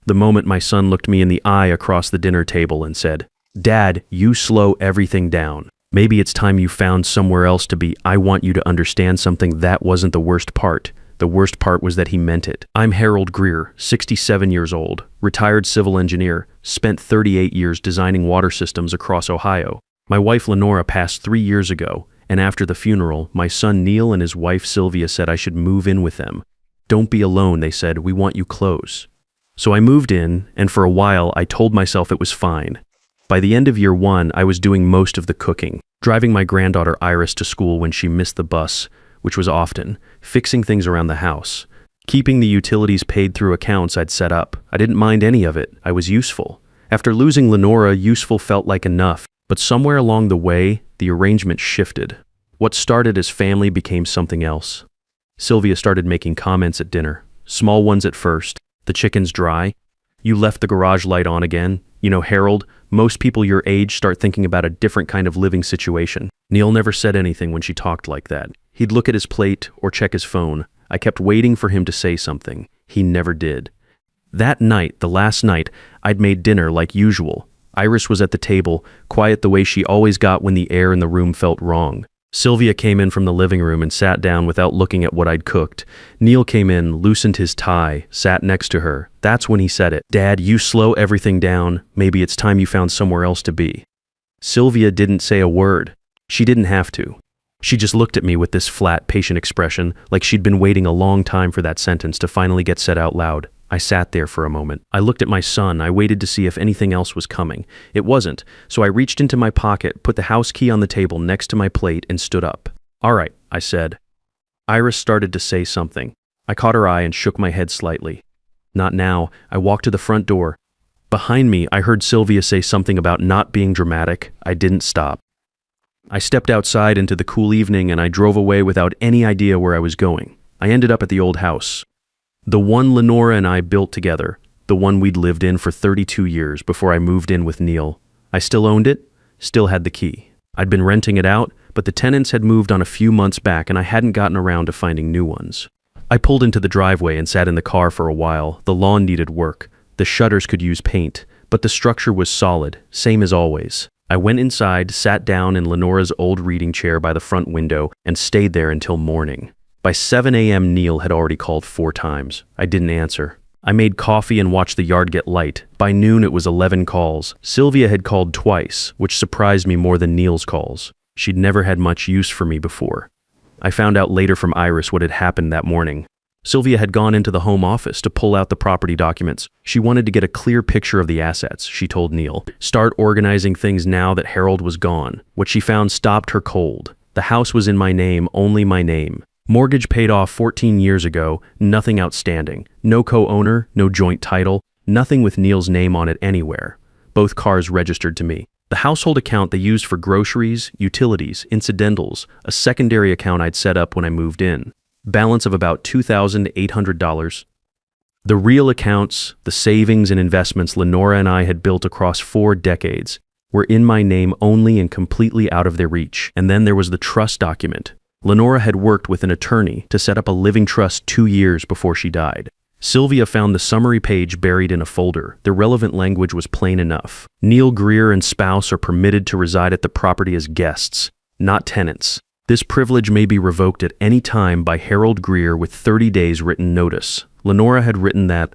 The moment my son looked me in the eye across the dinner table and said, "Dad, you slow everything down. Maybe it's time you found somewhere else to be. I want you to understand something. That wasn't the worst part. The worst part was that he meant it. I'm Harold Greer, 67 years old, retired civil engineer, spent 38 years designing water systems across Ohio. My wife Lenora passed 3 years ago, and after the funeral, my son Neil and his wife Sylvia said I should move in with them. Don't be alone, they said. We want you close. So I moved in, and for a while I told myself it was fine. By the end of year 1, I was doing most of the cooking, driving my granddaughter Iris to school when she missed the bus, which was often, fixing things around the house, keeping the utilities paid through accounts I'd set up. I didn't mind any of it. I was useful. After losing Lenora, useful felt like enough, but somewhere along the way, the arrangement shifted. What started as family became something else. Sylvia started making comments at dinner, small ones at first. The chicken's dry. You left the garage light on again. You know, Harold, most people your age start thinking about a different kind of living situation. Neil never said anything when she talked like that. He'd look at his plate or check his phone. I kept waiting for him to say something. He never did. That night, the last night, I'd made dinner like usual. Iris was at the table, quiet the way she always got when the air in the room felt wrong. Sylvia came in from the living room and sat down without looking at what I'd cooked. Neil came in, loosened his tie, sat next to her. That's when he said it. "Dad, you slow everything down. Maybe it's time you found somewhere else to be." Sylvia didn't say a word. She didn't have to. She just looked at me with this flat, patient expression, like she'd been waiting a long time for that sentence to finally get said out loud. I sat there for a moment. I looked at my son. I waited to see if anything else was coming. It wasn't, so I reached into my pocket, put the house key on the table next to my plate, and stood up. "All right," I said. Iris started to say something. I caught her eye and shook my head slightly. "Not now." I walked to the front door. Behind me, I heard Sylvia say something about not being dramatic. I didn't stop. I stepped outside into the cool evening and I drove away without any idea where I was going. I ended up at the old house. The one Lenora and I built together, the one we'd lived in for 32 years before I moved in with Neil. I still owned it, still had the key. I'd been renting it out, but the tenants had moved on a few months back and I hadn't gotten around to finding new ones. I pulled into the driveway and sat in the car for a while. The lawn needed work. The shutters could use paint, but the structure was solid, same as always. I went inside, sat down in Lenora's old reading chair by the front window, and stayed there until morning. By 7 a.m., Neil had already called 4 times. I didn't answer. I made coffee and watched the yard get light. By noon, it was 11 calls. Sylvia had called twice, which surprised me more than Neil's calls. She'd never had much use for me before. I found out later from Iris what had happened that morning. Sylvia had gone into the home office to pull out the property documents. She wanted to get a clear picture of the assets, she told Neil. Start organizing things now that Harold was gone. What she found stopped her cold. The house was in my name, only my name. Mortgage paid off 14 years ago, nothing outstanding. No co-owner, no joint title, nothing with Neil's name on it anywhere. Both cars registered to me. The household account they used for groceries, utilities, incidentals, a secondary account I'd set up when I moved in. Balance of about $2,800. The real accounts, the savings and investments Lenora and I had built across 4 decades, were in my name only and completely out of their reach. And then there was the trust document. Lenora had worked with an attorney to set up a living trust 2 years before she died. Sylvia found the summary page buried in a folder. The relevant language was plain enough. Neil Greer and spouse are permitted to reside at the property as guests, not tenants. This privilege may be revoked at any time by Harold Greer with 30 days written notice. Lenora had written that,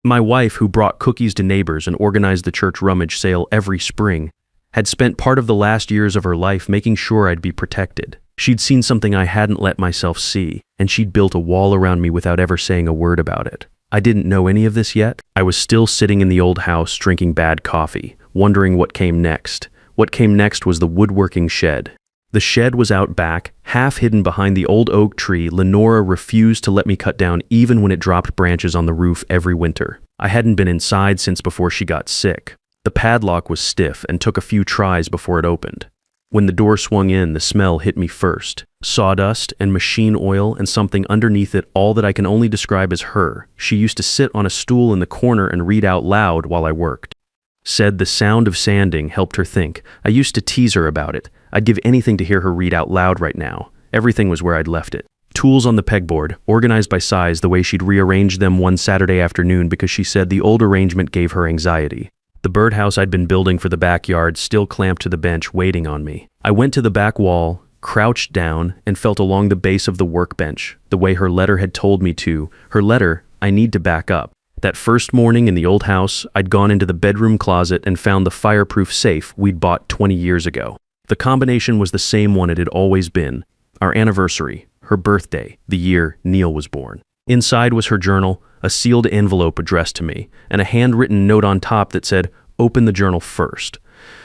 "My wife, who brought cookies to neighbors and organized the church rummage sale every spring, had spent part of the last years of her life making sure I'd be protected. She'd seen something I hadn't let myself see, and she'd built a wall around me without ever saying a word about it. I didn't know any of this yet. I was still sitting in the old house drinking bad coffee, wondering what came next. What came next was the woodworking shed. The shed was out back, half hidden behind the old oak tree Lenora refused to let me cut down even when it dropped branches on the roof every winter. I hadn't been inside since before she got sick. The padlock was stiff and took a few tries before it opened. When the door swung in, the smell hit me first. Sawdust and machine oil and something underneath it, all that I can only describe as her. She used to sit on a stool in the corner and read out loud while I worked. Said the sound of sanding helped her think. I used to tease her about it. I'd give anything to hear her read out loud right now. Everything was where I'd left it. Tools on the pegboard, organized by size the way she'd rearranged them one Saturday afternoon because she said the old arrangement gave her anxiety. The birdhouse I'd been building for the backyard still clamped to the bench waiting on me. I went to the back wall, crouched down, and felt along the base of the workbench, the way her letter had told me to. Her letter, I need to back up. That first morning in the old house, I'd gone into the bedroom closet and found the fireproof safe we'd bought 20 years ago. The combination was the same one it had always been. Our anniversary, her birthday, the year Neil was born. Inside was her journal, a sealed envelope addressed to me, and a handwritten note on top that said, "Open the journal first."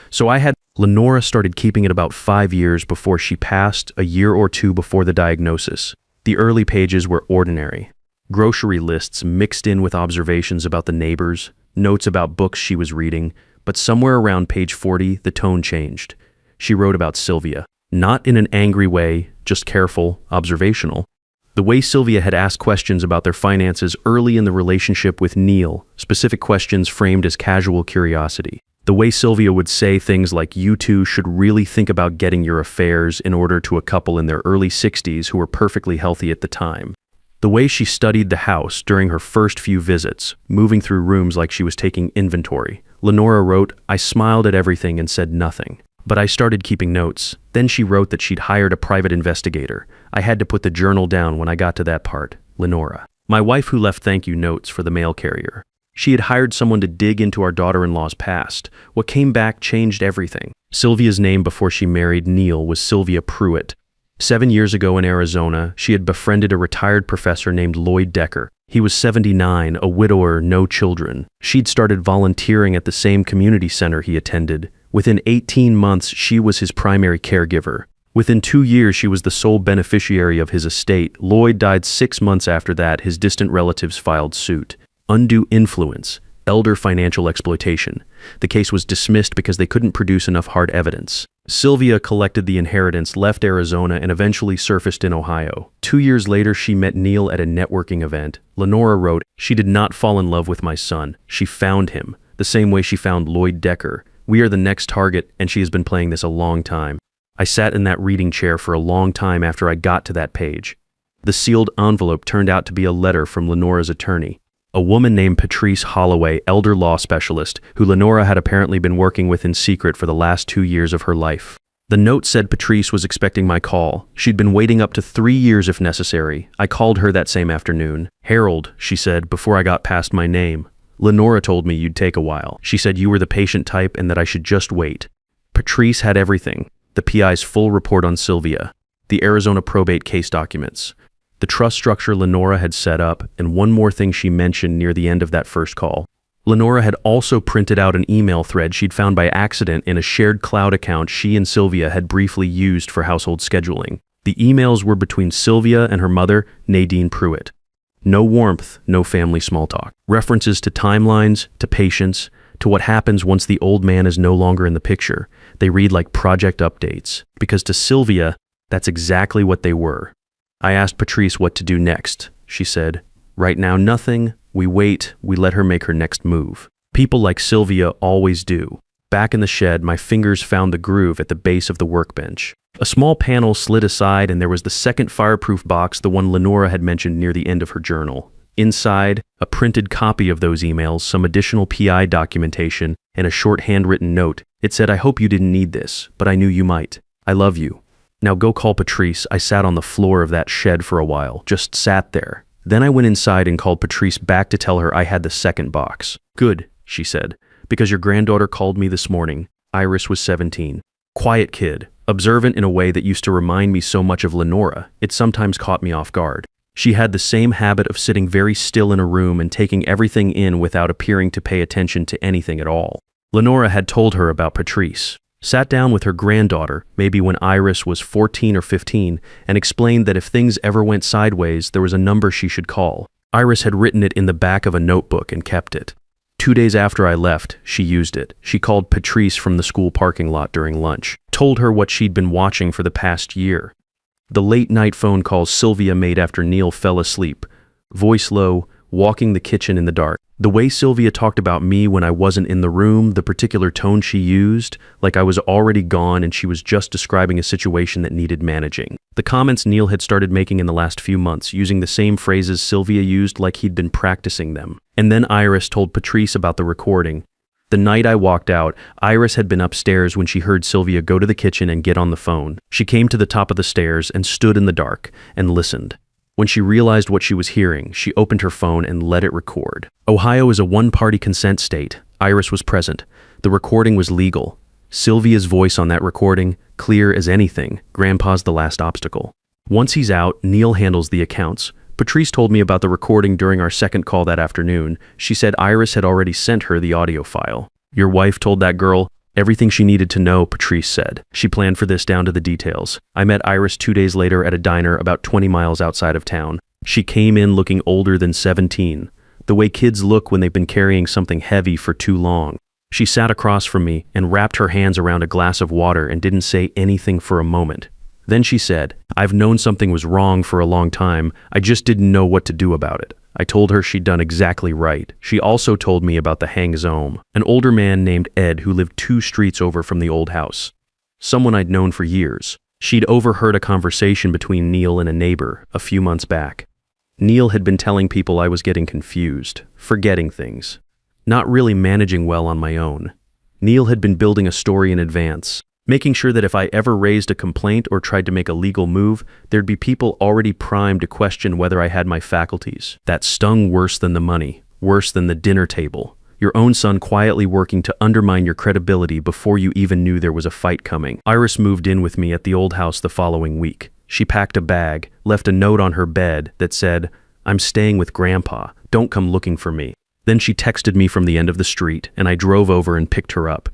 So I had Lenora started keeping it about 5 years before she passed, a year or two before the diagnosis. The early pages were ordinary. Grocery lists mixed in with observations about the neighbors, notes about books she was reading, but somewhere around page 40, the tone changed. She wrote about Sylvia. Not in an angry way, just careful, observational. The way Sylvia had asked questions about their finances early in the relationship with Neil, specific questions framed as casual curiosity. The way Sylvia would say things like, "You two should really think about getting your affairs in order," to a couple in their early 60s who were perfectly healthy at the time. The way she studied the house during her first few visits, moving through rooms like she was taking inventory. Lenora wrote, "I smiled at everything and said nothing. But I started keeping notes." Then she wrote that she'd hired a private investigator. I had to put the journal down when I got to that part. Lenora. My wife who left thank you notes for the mail carrier. She had hired someone to dig into our daughter-in-law's past. What came back changed everything. Sylvia's name before she married Neil was Sylvia Pruitt. 7 years ago in Arizona, she had befriended a retired professor named Lloyd Decker. He was 79, a widower, no children. She'd started volunteering at the same community center he attended. Within 18 months, she was his primary caregiver. Within 2 years, she was the sole beneficiary of his estate. Lloyd died 6 months after that. His distant relatives filed suit. Undue influence, elder financial exploitation. The case was dismissed because they couldn't produce enough hard evidence. Sylvia collected the inheritance, left Arizona, and eventually surfaced in Ohio. 2 years later, she met Neil at a networking event. Lenora wrote, "She did not fall in love with my son. She found him, the same way she found Lloyd Decker. We are the next target, and she has been playing this a long time." I sat in that reading chair for a long time after I got to that page. The sealed envelope turned out to be a letter from Lenora's attorney, a woman named Patrice Holloway, elder law specialist, who Lenora had apparently been working with in secret for the last 2 years of her life. The note said Patrice was expecting my call. She'd been waiting up to 3 years if necessary. I called her that same afternoon. "Harold," she said, before I got past my name. "Lenora told me you'd take a while. She said you were the patient type and that I should just wait." Patrice had everything. The PI's full report on Sylvia, the Arizona probate case documents, the trust structure Lenora had set up, and one more thing she mentioned near the end of that first call. Lenora had also printed out an email thread she'd found by accident in a shared cloud account she and Sylvia had briefly used for household scheduling. The emails were between Sylvia and her mother, Nadine Pruitt. No warmth, no family small talk. References to timelines, to patience, to what happens once the old man is no longer in the picture. They read like project updates, because to Sylvia, that's exactly what they were. I asked Patrice what to do next. She said, "Right now, nothing. We wait. We let her make her next move." People like Sylvia always do. Back in the shed, my fingers found the groove at the base of the workbench. A small panel slid aside and there was the second fireproof box, the one Lenora had mentioned near the end of her journal. Inside, a printed copy of those emails, some additional PI documentation, and a short handwritten note. It said, "I hope you didn't need this, but I knew you might. I love you. Now go call Patrice." I sat on the floor of that shed for a while, just sat there. Then I went inside and called Patrice back to tell her I had the second box. "Good," she said, "because your granddaughter called me this morning." Iris was 17. Quiet kid, observant in a way that used to remind me so much of Lenora. It sometimes caught me off guard. She had the same habit of sitting very still in a room and taking everything in without appearing to pay attention to anything at all. Lenora had told her about Patrice, sat down with her granddaughter, maybe when Iris was 14 or 15, and explained that if things ever went sideways, there was a number she should call. Iris had written it in the back of a notebook and kept it. 2 days after I left, she used it. She called Patrice from the school parking lot during lunch, told her what she'd been watching for the past year. The late-night phone calls Sylvia made after Neil fell asleep. Voice low, walking the kitchen in the dark. The way Sylvia talked about me when I wasn't in the room, the particular tone she used, like I was already gone and she was just describing a situation that needed managing. The comments Neil had started making in the last few months, using the same phrases Sylvia used like he'd been practicing them. And then Iris told Patrice about the recording. The night I walked out, Iris had been upstairs when she heard Sylvia go to the kitchen and get on the phone. She came to the top of the stairs and stood in the dark and listened. When she realized what she was hearing, she opened her phone and let it record. Ohio is a one-party consent state. Iris was present. The recording was legal. Sylvia's voice on that recording, clear as anything. Grandpa's the last obstacle. Once he's out, Neil handles the accounts. Patrice told me about the recording during our second call that afternoon. She said Iris had already sent her the audio file. Your wife told that girl everything she needed to know, Patrice said. She planned for this down to the details. I met Iris 2 days later at a diner about 20 miles outside of town. She came in looking older than 17, the way kids look when they've been carrying something heavy for too long. She sat across from me and wrapped her hands around a glass of water and didn't say anything for a moment. Then she said, I've known something was wrong for a long time. I just didn't know what to do about it. I told her she'd done exactly right. She also told me about the Hang Zome, an older man named Ed who lived 2 streets over from the old house. Someone I'd known for years. She'd overheard a conversation between Neil and a neighbor a few months back. Neil had been telling people I was getting confused, forgetting things, not really managing well on my own. Neil had been building a story in advance, making sure that if I ever raised a complaint or tried to make a legal move, there'd be people already primed to question whether I had my faculties. That stung worse than the money, worse than the dinner table. Your own son quietly working to undermine your credibility before you even knew there was a fight coming. Iris moved in with me at the old house the following week. She packed a bag, left a note on her bed that said, I'm staying with Grandpa. Don't come looking for me. Then she texted me from the end of the street, and I drove over and picked her up.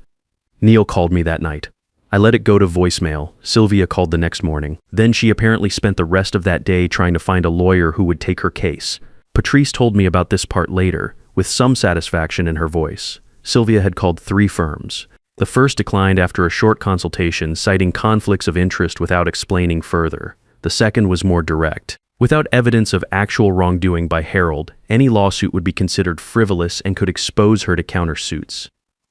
Neil called me that night. I let it go to voicemail. Sylvia called the next morning. Then she apparently spent the rest of that day trying to find a lawyer who would take her case. Patrice told me about this part later, with some satisfaction in her voice. Sylvia had called 3 firms. The first declined after a short consultation, citing conflicts of interest without explaining further. The second was more direct. Without evidence of actual wrongdoing by Harold, any lawsuit would be considered frivolous and could expose her to countersuits.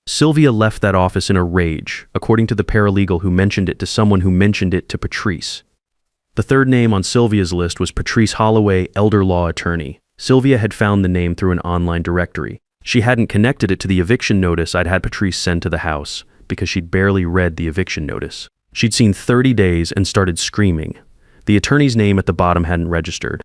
Sylvia left that office in a rage, according to the paralegal who mentioned it to someone who mentioned it to Patrice. The third name on Sylvia's list was Patrice Holloway, elder law attorney. Sylvia had found the name through an online directory. She hadn't connected it to the eviction notice I'd had Patrice send to the house, because she'd barely read the eviction notice. She'd seen 30 days and started screaming. The attorney's name at the bottom hadn't registered.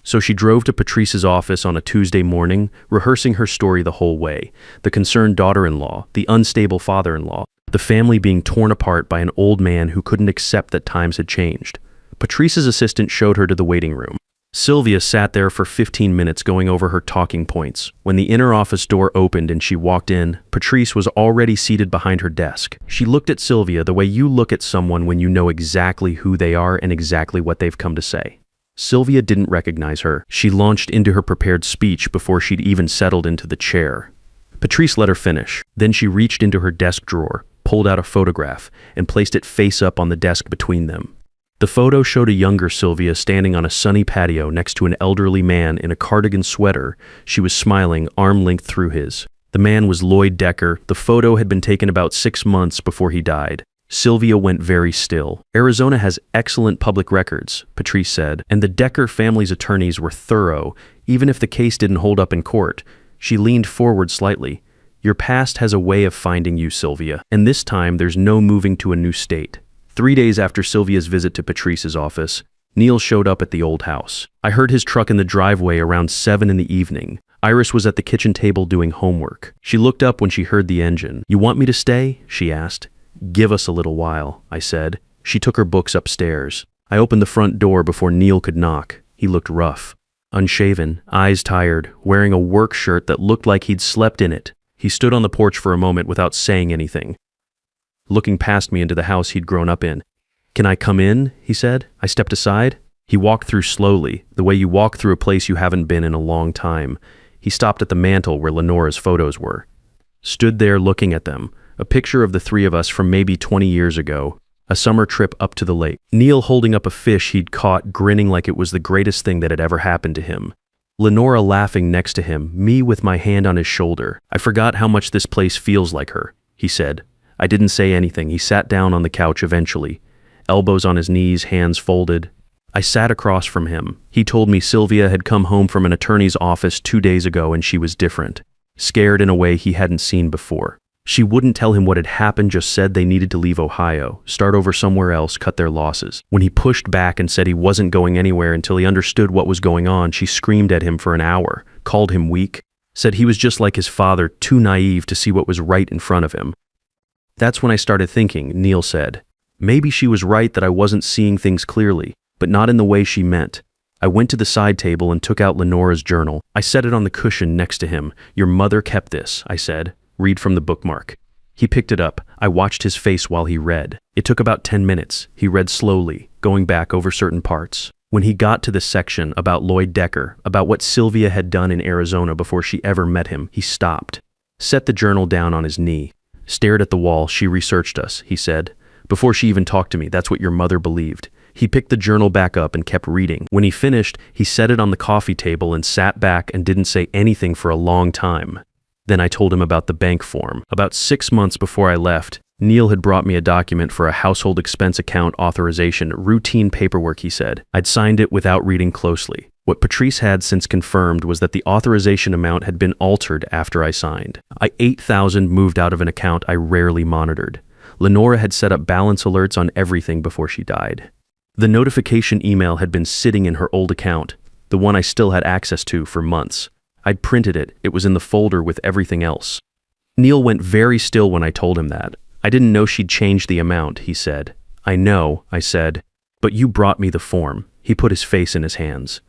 So she drove to Patrice's office on a Tuesday morning, rehearsing her story the whole way. The concerned daughter-in-law, the unstable father-in-law, the family being torn apart by an old man who couldn't accept that times had changed. Patrice's assistant showed her to the waiting room. Sylvia sat there for 15 minutes going over her talking points. When the inner office door opened and she walked in, Patrice was already seated behind her desk. She looked at Sylvia the way you look at someone when you know exactly who they are and exactly what they've come to say. Sylvia didn't recognize her. She launched into her prepared speech before she'd even settled into the chair. Patrice let her finish. Then she reached into her desk drawer, pulled out a photograph, and placed it face up on the desk between them. The photo showed a younger Sylvia standing on a sunny patio next to an elderly man in a cardigan sweater. She was smiling, arm-length through his. The man was Lloyd Decker. The photo had been taken about 6 months before he died. Sylvia went very still. Arizona has excellent public records, Patrice said, and the Decker family's attorneys were thorough, even if the case didn't hold up in court. She leaned forward slightly. Your past has a way of finding you, Sylvia, and this time there's no moving to a new state. 3 days after Sylvia's visit to Patrice's office, Neil showed up at the old house. I heard his truck in the driveway around 7 in the evening. Iris was at the kitchen table doing homework. She looked up when she heard the engine. You want me to stay? She asked. Give us a little while, I said. She took her books upstairs. I opened the front door before Neil could knock. He looked rough. Unshaven, eyes tired, wearing a work shirt that looked like he'd slept in it. He stood on the porch for a moment without saying anything, looking past me into the house he'd grown up in. Can I come in? He said. I stepped aside. He walked through slowly, the way you walk through a place you haven't been in a long time. He stopped at the mantel where Lenora's photos were. Stood there looking at them, a picture of the 3 of us from maybe 20 years ago, a summer trip up to the lake. Neil holding up a fish he'd caught, grinning like it was the greatest thing that had ever happened to him. Lenora laughing next to him, me with my hand on his shoulder. I forgot how much this place feels like her, he said. I didn't say anything. He sat down on the couch eventually, elbows on his knees, hands folded. I sat across from him. He told me Sylvia had come home from an attorney's office 2 days ago and she was different, scared in a way he hadn't seen before. She wouldn't tell him what had happened, just said they needed to leave Ohio, start over somewhere else, cut their losses. When he pushed back and said he wasn't going anywhere until he understood what was going on, she screamed at him for an hour, called him weak, said he was just like his father, too naive to see what was right in front of him. That's when I started thinking, Neil said. Maybe she was right that I wasn't seeing things clearly, but not in the way she meant. I went to the side table and took out Lenora's journal. I set it on the cushion next to him. Your mother kept this, I said. Read from the bookmark. He picked it up. I watched his face while he read. It took about 10 minutes. He read slowly, going back over certain parts. When he got to the section about Lloyd Decker, about what Sylvia had done in Arizona before she ever met him, he stopped, set the journal down on his knee, stared at the wall. She researched us, he said. Before she even talked to me, that's what your mother believed. He picked the journal back up and kept reading. When he finished, he set it on the coffee table and sat back and didn't say anything for a long time. Then I told him about the bank form. About 6 months before I left, Neil had brought me a document for a household expense account authorization, routine paperwork, he said. I'd signed it without reading closely. What Patrice had since confirmed was that the authorization amount had been altered after I signed. $8,000 moved out of an account I rarely monitored. Lenora had set up balance alerts on everything before she died. The notification email had been sitting in her old account, the one I still had access to for months. I'd printed it. It was in the folder with everything else. Neil went very still when I told him that. I didn't know she'd changed the amount, he said. I know, I said. But you brought me the form. He put his face in his hands.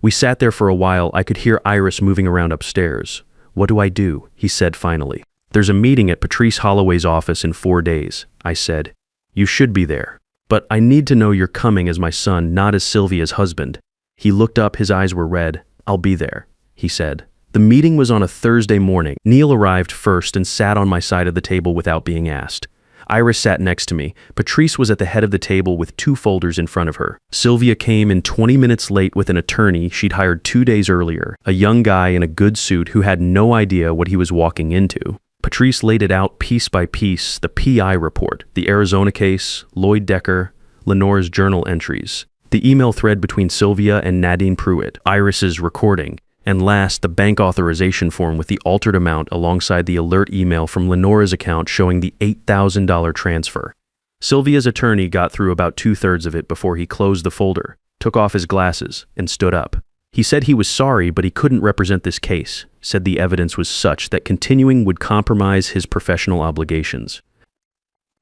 We sat there for a while. I could hear Iris moving around upstairs. What do I do? He said finally. There's a meeting at Patrice Holloway's office in 4 days, I said. You should be there. But I need to know you're coming as my son, not as Sylvia's husband. He looked up, his eyes were red. I'll be there, he said. The meeting was on a Thursday morning. Neil arrived first and sat on my side of the table without being asked. Iris sat next to me. Patrice was at the head of the table with 2 folders in front of her. Sylvia came in 20 minutes late with an attorney she'd hired 2 days earlier, a young guy in a good suit who had no idea what he was walking into. Patrice laid it out piece by piece, the PI report, the Arizona case, Lloyd Decker, Lenora's journal entries, the email thread between Sylvia and Nadine Pruitt, Iris's recording, and last, the bank authorization form with the altered amount alongside the alert email from Lenora's account showing the $8,000 transfer. Sylvia's attorney got through about 2/3 of it before he closed the folder, took off his glasses, and stood up. He said he was sorry, but he couldn't represent this case, said the evidence was such that continuing would compromise his professional obligations.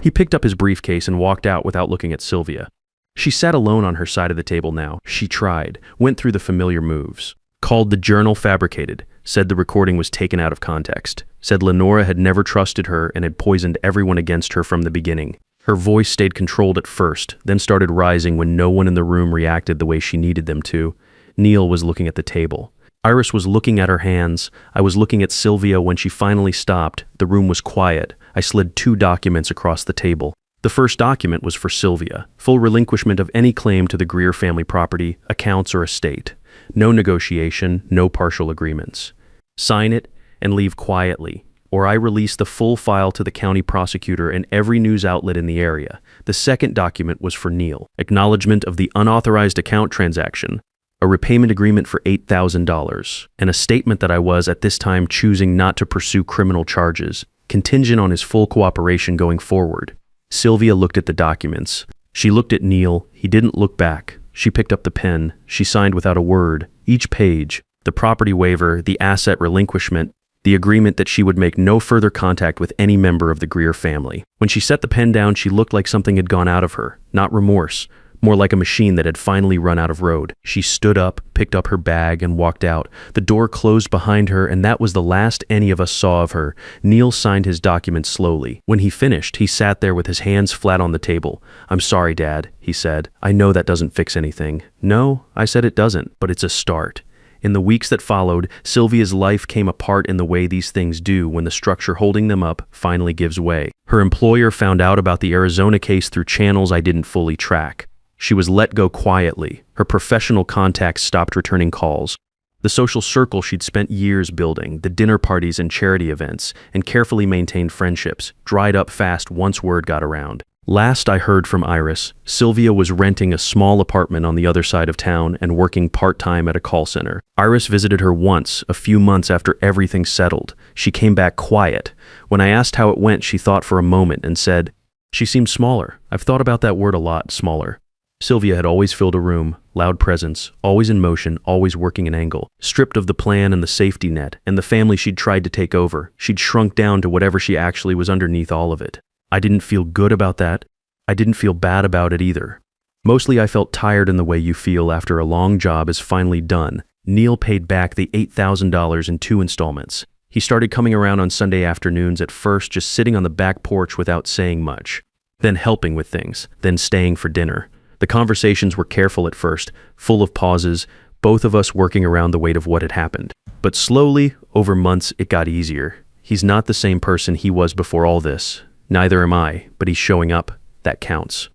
He picked up his briefcase and walked out without looking at Sylvia. She sat alone on her side of the table now. She tried, went through the familiar moves. Called the journal fabricated, said the recording was taken out of context, said Lenora had never trusted her and had poisoned everyone against her from the beginning. Her voice stayed controlled at first, then started rising when no one in the room reacted the way she needed them to. Neil was looking at the table. Iris was looking at her hands. I was looking at Sylvia. When she finally stopped, the room was quiet. I slid 2 documents across the table. The first document was for Sylvia, full relinquishment of any claim to the Greer family property, accounts, or estate. No negotiation, no partial agreements. Sign it and leave quietly, or I release the full file to the county prosecutor and every news outlet in the area. The second document was for Neil, acknowledgement of the unauthorized account transaction, a repayment agreement for $8,000, and a statement that I was at this time choosing not to pursue criminal charges, contingent on his full cooperation going forward. Sylvia looked at the documents. She looked at Neil. He didn't look back. She picked up the pen. She signed without a word. Each page, the property waiver, the asset relinquishment, the agreement that she would make no further contact with any member of the Greer family. When she set the pen down, she looked like something had gone out of her, not remorse, more like a machine that had finally run out of road. She stood up, picked up her bag, and walked out. The door closed behind her, and that was the last any of us saw of her. Neil signed his document slowly. When he finished, he sat there with his hands flat on the table. "I'm sorry, Dad," he said. "I know that doesn't fix anything." "No," I said, "it doesn't, but it's a start." In the weeks that followed, Sylvia's life came apart in the way these things do when the structure holding them up finally gives way. Her employer found out about the Arizona case through channels I didn't fully track. She was let go quietly. Her professional contacts stopped returning calls. The social circle she'd spent years building, the dinner parties and charity events, and carefully maintained friendships, dried up fast once word got around. Last I heard from Iris, Sylvia was renting a small apartment on the other side of town and working part-time at a call center. Iris visited her once, a few months after everything settled. She came back quiet. When I asked how it went, she thought for a moment and said, "She seems smaller. I've thought about that word a lot, smaller." Sylvia had always filled a room, loud presence, always in motion, always working an angle. Stripped of the plan and the safety net, and the family she'd tried to take over, she'd shrunk down to whatever she actually was underneath all of it. I didn't feel good about that. I didn't feel bad about it either. Mostly I felt tired in the way you feel after a long job is finally done. Neil paid back the $8,000 in 2 installments. He started coming around on Sunday afternoons, at first just sitting on the back porch without saying much, then helping with things, then staying for dinner. The conversations were careful at first, full of pauses, both of us working around the weight of what had happened. But slowly, over months, it got easier. He's not the same person he was before all this. Neither am I, but he's showing up. That counts.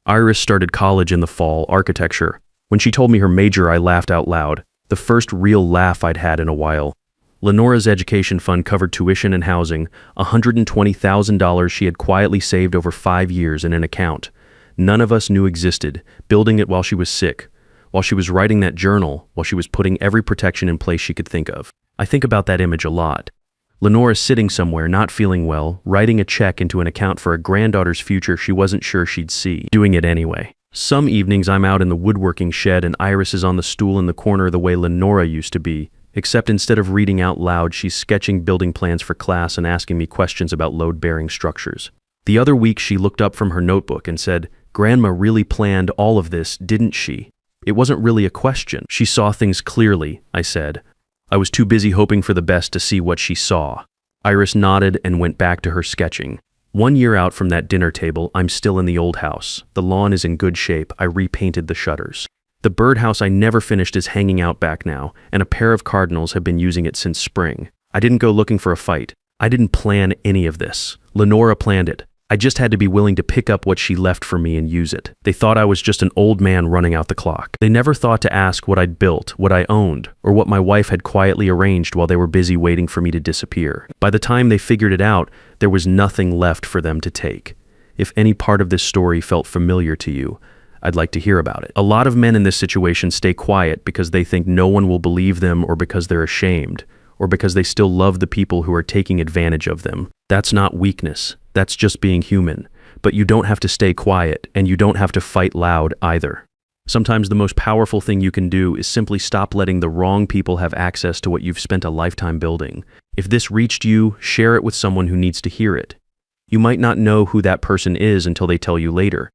Iris started college in the fall, architecture. When she told me her major, I laughed out loud. The first real laugh I'd had in a while. Lenora's education fund covered tuition and housing, $120,000 she had quietly saved over 5 years in an account. None of us knew existed, building it while she was sick, while she was writing that journal, while she was putting every protection in place she could think of. I think about that image a lot. Lenora sitting somewhere, not feeling well, writing a check into an account for a granddaughter's future she wasn't sure she'd see, doing it anyway. Some evenings I'm out in the woodworking shed and Iris is on the stool in the corner the way Lenora used to be, except instead of reading out loud, she's sketching building plans for class and asking me questions about load-bearing structures. The other week she looked up from her notebook and said, "Grandma really planned all of this, didn't she?" It wasn't really a question. She saw things clearly, I said. I was too busy hoping for the best to see what she saw. Iris nodded and went back to her sketching. 1 year out from that dinner table, I'm still in the old house. The lawn is in good shape. I repainted the shutters. The birdhouse I never finished is hanging out back now, and a pair of cardinals have been using it since spring. I didn't go looking for a fight. I didn't plan any of this. Lenora planned it. I just had to be willing to pick up what she left for me and use it. They thought I was just an old man running out the clock. They never thought to ask what I'd built, what I owned, or what my wife had quietly arranged while they were busy waiting for me to disappear. By the time they figured it out, there was nothing left for them to take. If any part of this story felt familiar to you, I'd like to hear about it. A lot of men in this situation stay quiet because they think no one will believe them, or because they're ashamed, or because they still love the people who are taking advantage of them. That's not weakness. That's just being human. But you don't have to stay quiet, and you don't have to fight loud either. Sometimes the most powerful thing you can do is simply stop letting the wrong people have access to what you've spent a lifetime building. If this reached you, share it with someone who needs to hear it. You might not know who that person is until they tell you later.